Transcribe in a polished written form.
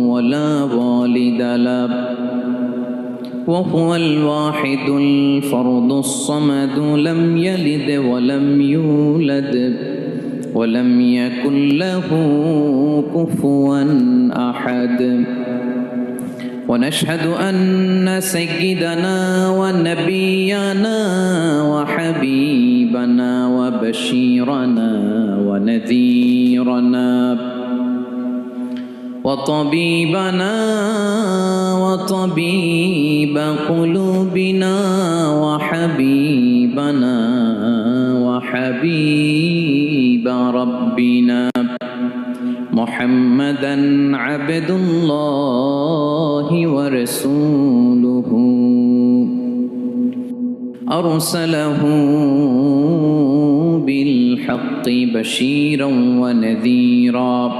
ولا والد له وهو الواحد الفرد الصمد لم يلد ولم يولد ولم يكن له كفوا أحد. ونشهد أن سيدنا ونبينا وحبيبنا وبشيرنا ونذيرنا وطبيبنا وطبيب قلوبنا وحبيبنا وحبيب ربنا محمدا عبد الله ورسوله أرسله بالحق بشيرا ونذيرا